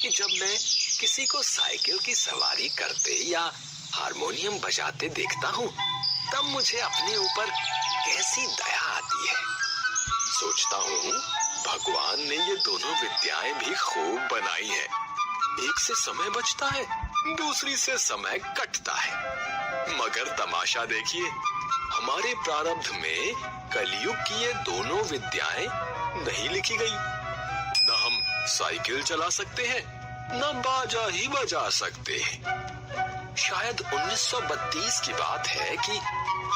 कि जब मैं किसी को साइकिल की सवारी करते या हारमोनियम बजाते देखता हूँ, तब मुझे अपने ऊपर कैसी दया आती है। सोचता हूँ भगवान ने ये दोनों विद्याएं भी खूब बनाई है। एक से समय बचता है, दूसरी से समय कटता है। मगर तमाशा देखिए, हमारे प्रारब्ध में कलयुग की ये दोनों विद्याएं नहीं लिखी गई। न हम साइकिल चला सकते हैं, न बाजा ही बजा सकते हैं। शायद 1932 की बात है कि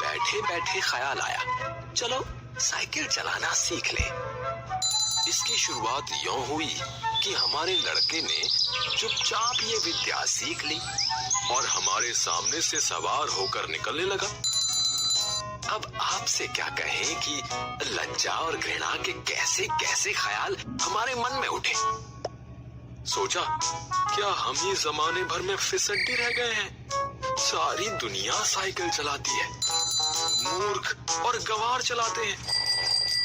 बैठे बैठे ख्याल आया, चलो साइकिल चलाना सीख ले। इसकी शुरुआत यूं हुई कि हमारे लड़के ने चुपचाप ये विद्या सीख ली और हमारे सामने से सवार होकर निकलने लगा। अब आपसे क्या कहें कि लज्जा और घृणा के कैसे कैसे ख्याल हमारे मन में उठे। सोचा, क्या हम ही जमाने भर में फिसड्डी रह गए हैं? सारी दुनिया साइकिल चलाती है, मूर्ख और गंवार चलाते हैं।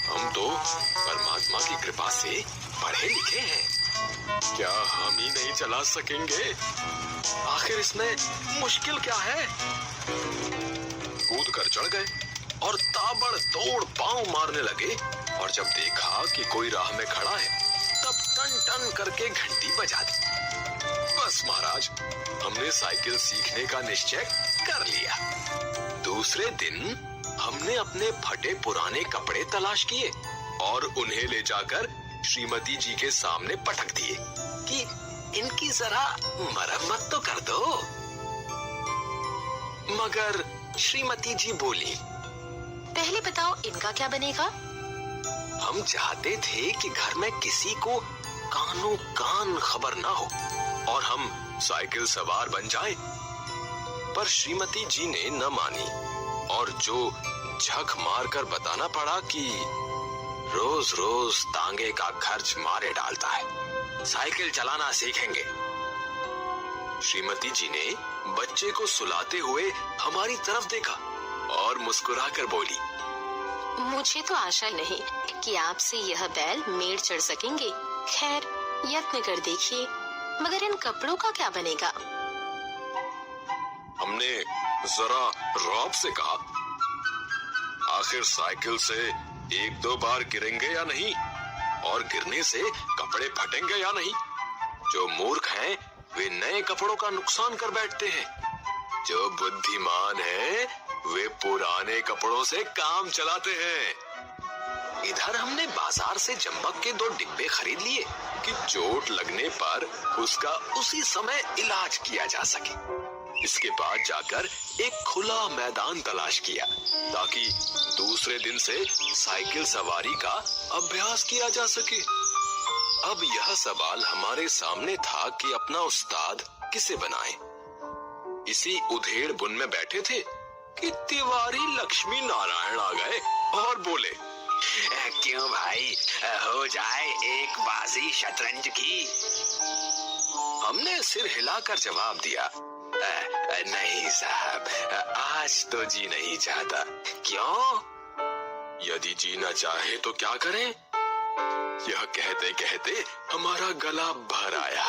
हम तो परमात्मा की कृपा से पढ़े लिखे हैं, क्या हम ही नहीं चला सकेंगे? आखिर इसमें मुश्किल क्या है? कूद कर चढ़ गए और ताबड़तोड़ पांव मारने लगे, और जब देखा कि कोई राह में खड़ा है, तब टन टन करके घंटी बजा दी। बस महाराज, हमने साइकिल सीखने का निश्चय कर लिया। दूसरे दिन हमने अपने फटे पुराने कपड़े तलाश किए और उन्हें ले जाकर श्रीमती जी के सामने पटक दिए कि इनकी जरा मरम्मत तो कर दो। मगर श्रीमती जी बोली, पहले बताओ इनका क्या बनेगा? हम चाहते थे कि घर में किसी को कानों कान खबर ना हो और हम साइकिल सवार बन जाएं। पर श्रीमती जी ने न मानी और जो झक मारकर बताना पड़ा कि रोज रोज तांगे का खर्च मारे डालता है, साइकिल चलाना सीखेंगे। श्रीमती जी ने बच्चे को सुलाते हुए हमारी तरफ देखा और मुस्कुराकर बोली, मुझे तो आशा नहीं कि आपसे यह बैल मेड़ चढ़ सकेंगे। खैर, यत्न कर देखिए। मगर इन कपड़ों का क्या बनेगा? हमने जरा रौब से कहा, आखिर साइकिल से एक दो बार गिरेंगे या नहीं, और गिरने से कपड़े फटेंगे या नहीं। जो मूर्ख हैं वे नए कपड़ों का नुकसान कर बैठते हैं, जो बुद्धिमान हैं वे पुराने कपड़ों से काम चलाते हैं। इधर हमने बाजार से जंबक के 2 डिब्बे खरीद लिए कि चोट लगने पर उसका उसी समय इलाज किया जा सके। इसके बाद जाकर एक खुला मैदान तलाश किया ताकि दूसरे दिन से साइकिल सवारी का अभ्यास किया जा सके। अब यह सवाल हमारे सामने था कि अपना उस्ताद किसे बनाएं। इसी उधेड़ बुन में बैठे थे कि तिवारी लक्ष्मी नारायण आ गए और बोले, क्यों भाई, हो जाए एक बाजी शतरंज की। हमने सिर हिलाकर जवाब दिया, नहीं साहब, आज तो जी नहीं चाहता। क्यों? यदि जीना चाहे तो क्या करें? यह कहते कहते हमारा गला भर आया।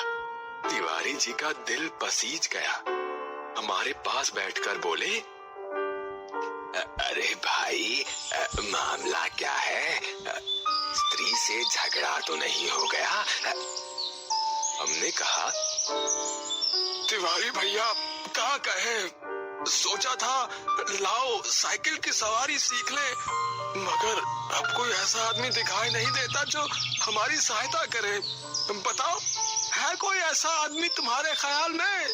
तिवारी जी का दिल पसीज गया। हमारे पास बैठकर बोले, अरे भाई, मामला क्या है? स्त्री से झगड़ा तो नहीं हो गया? हमने कहा, तिवारी भैया क्या कहे, सोचा था लाओ साइकिल की सवारी सीख ले, मगर अब कोई ऐसा आदमी दिखाई नहीं देता जो हमारी सहायता करे। बताओ, है कोई ऐसा आदमी तुम्हारे ख्याल में?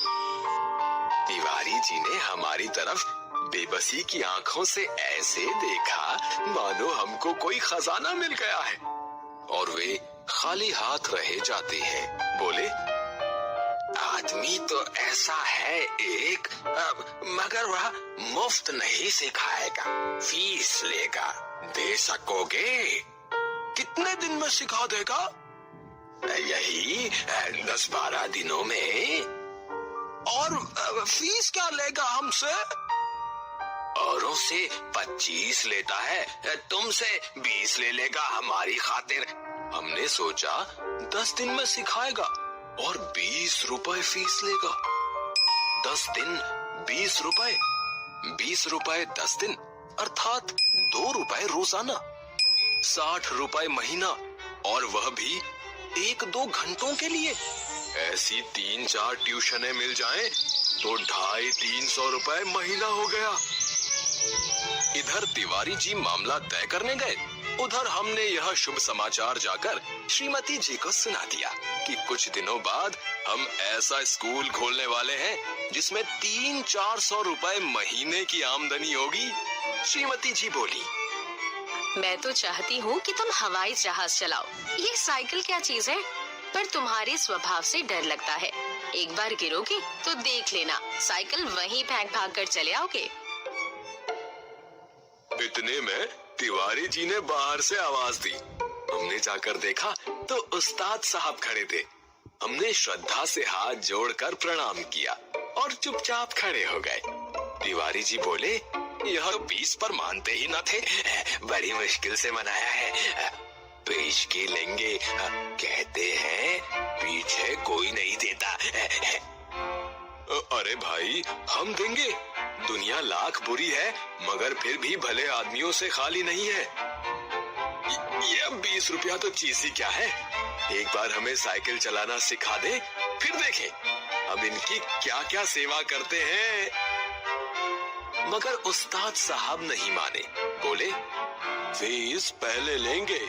तिवारी जी ने हमारी तरफ बेबसी की आंखों से ऐसे देखा मानो हमको कोई खजाना मिल गया है, और वे खाली हाथ रहे जाते हैं। बोले, आदमी तो ऐसा है एक, मगर वह मुफ्त नहीं सिखाएगा, फीस लेगा। दे सकोगे? कितने दिन में सिखा देगा? यही 10-12 दिनों में। और फीस क्या लेगा हमसे? औरों से 25 लेता है, तुमसे 20 ले लेगा हमारी खातिर। हमने सोचा 10 दिन में सिखाएगा और 20 रुपए फीस लेगा। 10 दिन 20 रुपए, 20 रुपए 10 दिन, अर्थात 2 रुपए रोजाना, 60 रुपए महीना, और वह भी 1-2 घंटों के लिए। ऐसी 3-4 ट्यूशनें मिल जाएं तो 250-300 रुपए महीना हो गया। इधर तिवारी जी मामला तय करने गए, उधर हमने यह शुभ समाचार जाकर श्रीमती जी को सुना दिया कि कुछ दिनों बाद हम ऐसा स्कूल खोलने वाले हैं जिसमें 300-400 रुपए महीने की आमदनी होगी। श्रीमती जी बोली, मैं तो चाहती हूँ कि तुम हवाई जहाज चलाओ, ये साइकिल क्या चीज है? पर तुम्हारे स्वभाव से डर लगता है, एक बार गिरोगे तो देख लेना साइकिल वहीं फेंक भाग कर चले आओगे। इतने में तिवारी जी ने बाहर से आवाज दी। हमने जाकर देखा तो उस्ताद साहब खड़े थे। हमने श्रद्धा से हाथ जोड़कर प्रणाम किया और चुपचाप खड़े हो गए। तिवारी जी बोले, यह 20 पर मानते ही न थे, बड़ी मुश्किल से मनाया है, पेश के लेंगे, कहते हैं पीछे कोई नहीं देता। अरे भाई, हम देंगे, दुनिया लाख बुरी है मगर फिर भी भले आदमियों से खाली नहीं है। ये 20 रुपया तो चीज ही क्या है, एक बार हमें साइकिल चलाना सिखा दे, फिर देखें हम इनकी क्या क्या सेवा करते हैं। मगर उस्ताद साहब नहीं माने, बोले फीस पहले लेंगे,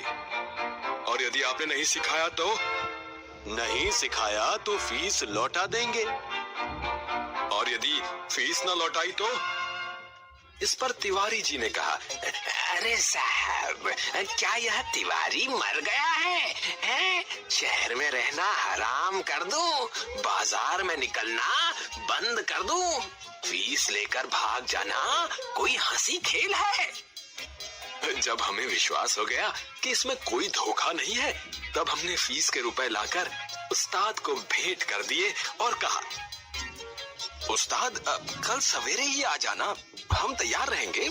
और यदि आपने नहीं सिखाया तो? नहीं सिखाया तो फीस लौटा देंगे, और यदि फीस न लौटाई तो? इस पर तिवारी जी ने कहा, अरे साहब, क्या यह तिवारी मर गया है? शहर में रहना हराम कर दूं, बाजार में निकलना बंद कर दूं, फीस लेकर भाग जाना कोई हंसी खेल है? जब हमें विश्वास हो गया कि इसमें कोई धोखा नहीं है, तब हमने फीस के रुपए लाकर उस्ताद को भेंट कर दिए और कहा, उस्ताद कल सवेरे ही आ जाना, हम तैयार रहेंगे।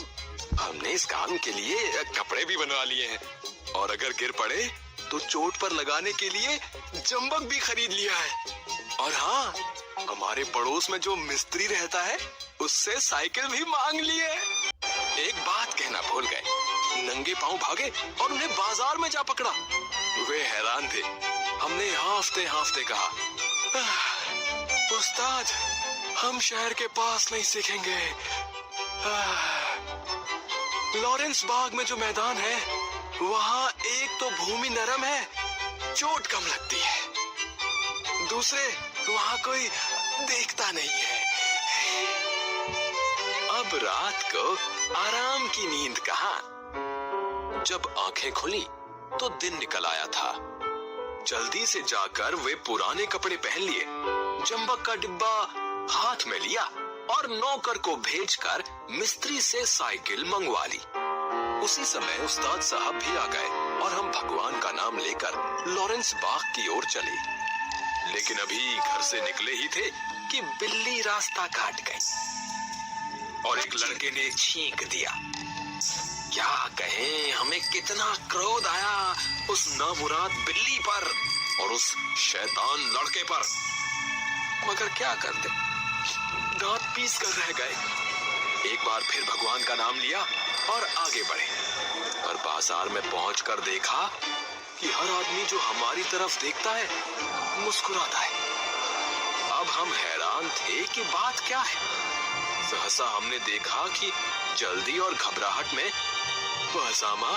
हमने इस काम के लिए कपड़े भी बनवा लिए हैं, और अगर गिर पड़े तो चोट पर लगाने के लिए जंबक भी खरीद लिया है। और हाँ, हमारे पड़ोस में जो मिस्त्री रहता है उससे साइकिल भी मांग लिए। एक बात कहना भूल गए, नंगे पांव भागे और उन्हें बाजार में जा पकड़ा। वे हैरान थे। हमने हांफते हांफते कहा, उस्ताद, हम शहर के पास नहीं सीखेंगे। लॉरेंस बाग में जो मैदान है वहाँ एक तो भूमि नरम है, चोट कम लगती है, दूसरे वहाँ कोई देखता नहीं है। अब रात को आराम की नींद कहाँ। जब आंखें खुली तो दिन निकल आया था। जल्दी से जाकर वे पुराने कपड़े पहन लिए, जंबक का डिब्बा हाथ में लिया और नौकर को भेजकर मिस्त्री से साइकिल मंगवा ली। उसी समय उस्ताद साहब भी आ गए और हम भगवान का नाम लेकर लॉरेंस बाग की ओर चले। लेकिन अभी घर से निकले ही थे कि बिल्ली रास्ता काट गई और एक लड़के ने छींक दिया। क्या कहें, हमें कितना क्रोध आया उस नामुराद बिल्ली पर और उस शैतान लड़के पर, मगर क्या करते, दांत पीस कर रह गए। एक बार फिर भगवान का नाम लिया और आगे बढ़े, पर बाजार में पहुंचकर देखा कि हर आदमी जो हमारी तरफ देखता है मुस्कुराता है। अब हम हैरान थे कि बात क्या है। सहसा हमने देखा कि जल्दी और घबराहट में पजामा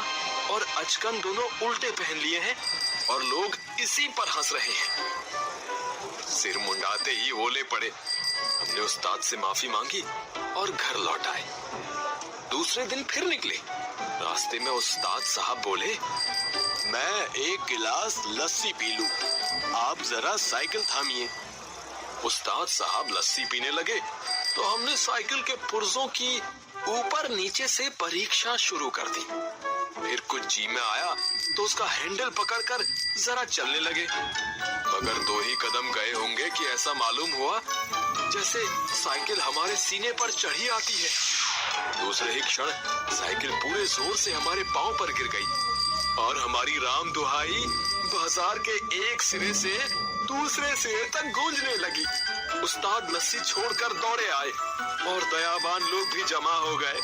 और अचकन दोनों उल्टे पहन लिए हैं और लोग इसी पर हंस रहे हैं। सिर मुंडाते ही ओले पड़े। हमने उस्ताद से माफी मांगी और घर लौट आए। दूसरे दिन फिर निकले। रास्ते में उस्ताद साहब बोले, मैं एक गिलास लस्सी पी लूं, आप जरा साइकिल थामिए। उस्ताद साहब लस्सी पीने लगे तो हमने साइकिल के पुर्जों की ऊपर नीचे से परीक्षा शुरू कर दी। फिर कुछ जी में आया तो उसका हैंडल पकड़कर जरा चलने लगे, मगर 2 ही कदम गए होंगे कि ऐसा मालूम हुआ जैसे साइकिल हमारे सीने पर चढ़ी आती है। दूसरे ही क्षण साइकिल पूरे जोर से हमारे पांव पर गिर गई और हमारी राम दुहाई बाजार के एक सिरे से दूसरे सिरे तक गूंजने लगी। उस्ताद लस्सी छोड़कर दौड़े आए और दयावान लोग भी जमा हो गए।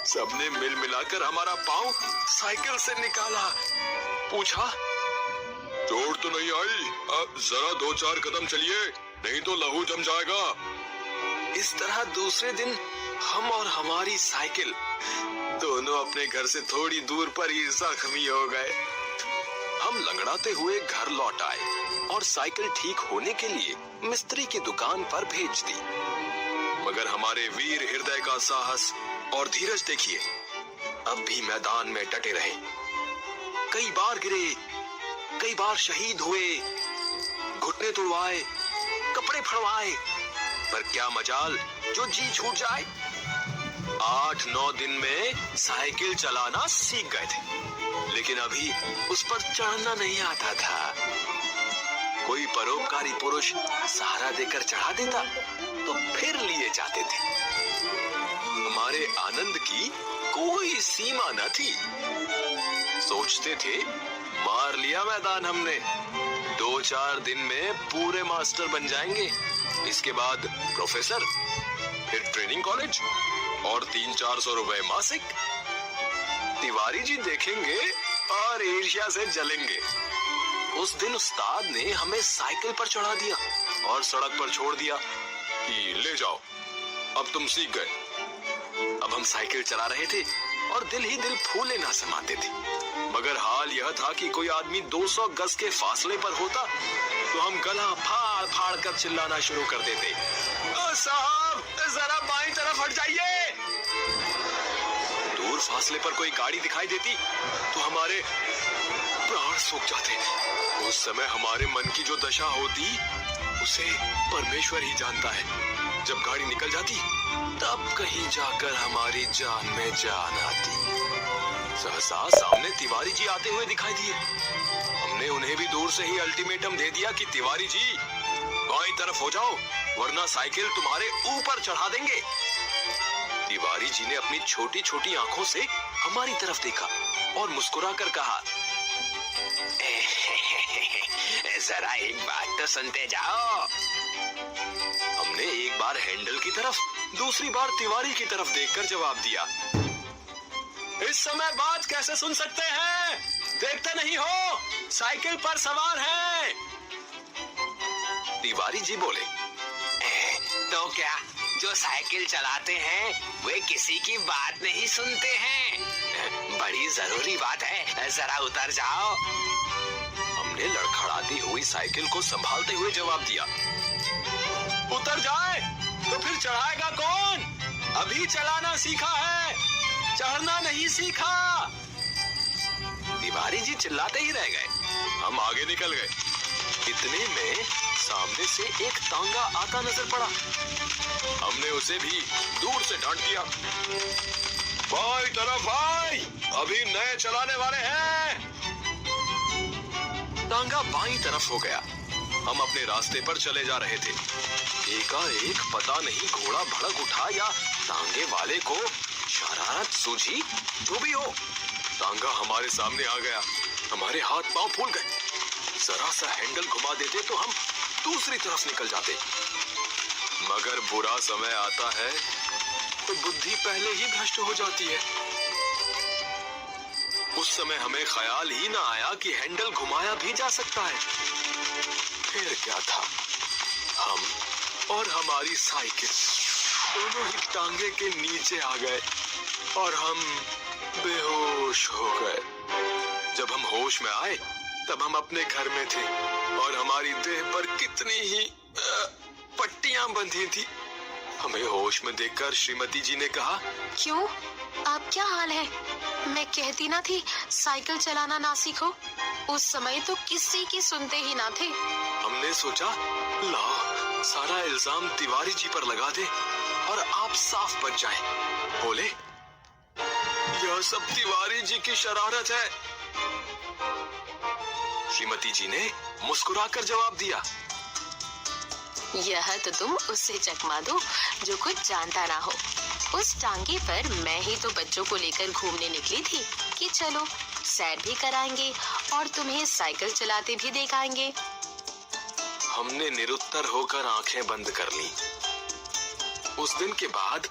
सबने मिल मिलाकर हमारा पाँव साइकिल से निकाला। पूछा, चोट तो नहीं आई? जरा 2-4 कदम चलिए, नहीं तो लहू जम जाएगा। इस तरह दूसरे दिन हम और हमारी साइकिल दोनों अपने घर से थोड़ी दूर पर ही जख्मी हो गए। हम लंगड़ाते हुए घर लौट आए और साइकिल ठीक होने के लिए मिस्त्री की दुकान पर भेज दी। मगर हमारे वीर हृदय का साहस और धीरज देखिए, अब भी मैदान में डटे रहे। कई बार गिरे, कई बार शहीद हुए, घुटने तुड़वाए, कपड़े फड़वाए, पर क्या मजाल जो जी छूट जाए। 8-9 दिन में साइकिल चलाना सीख गए थे, लेकिन अभी उस पर चढ़ना नहीं आता था। कोई परोपकारी पुरुष सहारा देकर चढ़ा देता तो फिर लिए जाते थे। हमारे आनंद की कोई सीमा न थी। सोचते थे, मार लिया मैदान हमने, 2-4 दिन में पूरे मास्टर बन जाएंगे, इसके बाद प्रोफेसर, फिर ट्रेनिंग कॉलेज और 300-400 रुपए मासिक। तिवारी जी देखेंगे और ईर्ष्या से जलेंगे। उस दिन उस्ताद ने हमें साइकिल पर चढ़ा दिया और सड़क पर छोड़ दिया कि ले जाओ, अब तुम सीख गए। अब हम साइकिल चला रहे थे और दिल ही दिल फूले ना समाते थे। मगर हाल यह था कि कोई आदमी 200 गज के फासले पर होता तो हम गला फाड़ फाड़ कर चिल्लाना शुरू कर देते, साहब जरा बाईं तरफ हट जाइए। दूर फासले पर कोई गाड़ी दिखाई देती तो हमारे प्राण सूख जाते। उस समय हमारे मन की जो दशा होती उसे परमेश्वर ही जानता है। जब गाड़ी निकल जाती तब कहीं जाकर हमारी जान में जान आती। सहसा सामने तिवारी जी आते हुए दिखाई दिए। हमने उन्हें भी दूर से ही अल्टीमेटम दे दिया कि तिवारी जी बाईं तरफ हो जाओ, वरना साइकिल तुम्हारे ऊपर चढ़ा देंगे। तिवारी जी ने अपनी छोटी छोटी आंखों से हमारी तरफ देखा और मुस्कुराकर कहा, जरा एक बात तो सुनते जाओ। हमने एक बार हैंडल की तरफ, दूसरी बार तिवारी की तरफ देखकर जवाब दिया, इस समय बात कैसे सुन सकते हैं? देखते नहीं हो साइकिल पर सवार है। तिवारी जी बोले, तो क्या जो साइकिल चलाते हैं वे किसी की बात नहीं सुनते हैं? बड़ी जरूरी बात है, जरा उतर जाओ। हमने लड़खड़ाती हुई साइकिल को संभालते हुए जवाब दिया, उतर जाए तो फिर चढ़ाएगा कौन? अभी चलाना सीखा है, चढ़ना नहीं सीखा। तिवारी जी चिल्लाते ही रह गए। हम आगे निकल गए। इतने में सामने से एक तांगा आता नजर पड़ा। हमने उसे भी दूर से डांट दिया, बाई तरफ भाई, अभी नए चलाने वाले हैं। तांगा बाईं तरफ हो गया। हम अपने रास्ते पर चले जा रहे थे। एकाएक पता नहीं घोड़ा भड़क उठा या तांगे वाले को शरारत सूझी, जो भी हो, तांगा हमारे सामने आ गया। हमारे हाथ पांव फूल गए। जरा सा हैंडल घुमा देते तो हम दूसरी तरफ निकल जाते। मगर बुरा समय आता है तो बुद्धि पहले ही भ्रष्ट हो जाती है। उस समय हमें ख्याल ही ना आया कि हैंडल घुमाया भी जा सकता है। फिर क्या था, हम और हमारी साइकिल दोनों ही टांगे के नीचे आ गए और हम बेहोश हो गए। जब हम होश में आए तब हम अपने घर में थे और हमारी देह पर कितनी ही पट्टियां बंधी थी। हमें होश में देखकर श्रीमती जी ने कहा, क्यों, आप क्या हाल है? मैं कहती ना थी साइकिल चलाना ना सीखो। उस समय तो किसी की सुनते ही ना थे। हमने सोचा, लाओ सारा इल्जाम तिवारी जी पर लगा दे और आप साफ बच जाएं। बोले, यह सब तिवारी जी की शरारत है। श्रीमती जी ने मुस्कुराकर जवाब दिया, यह तो तुम उससे चकमा दो जो कुछ जानता ना हो। उस टांगे पर मैं ही तो बच्चों को लेकर घूमने निकली थी कि चलो सैर भी कराएंगे और तुम्हें साइकिल चलाते भी दिखाएंगे। हमने निरुत्तर होकर आंखें बंद कर ली। उस दिन के बाद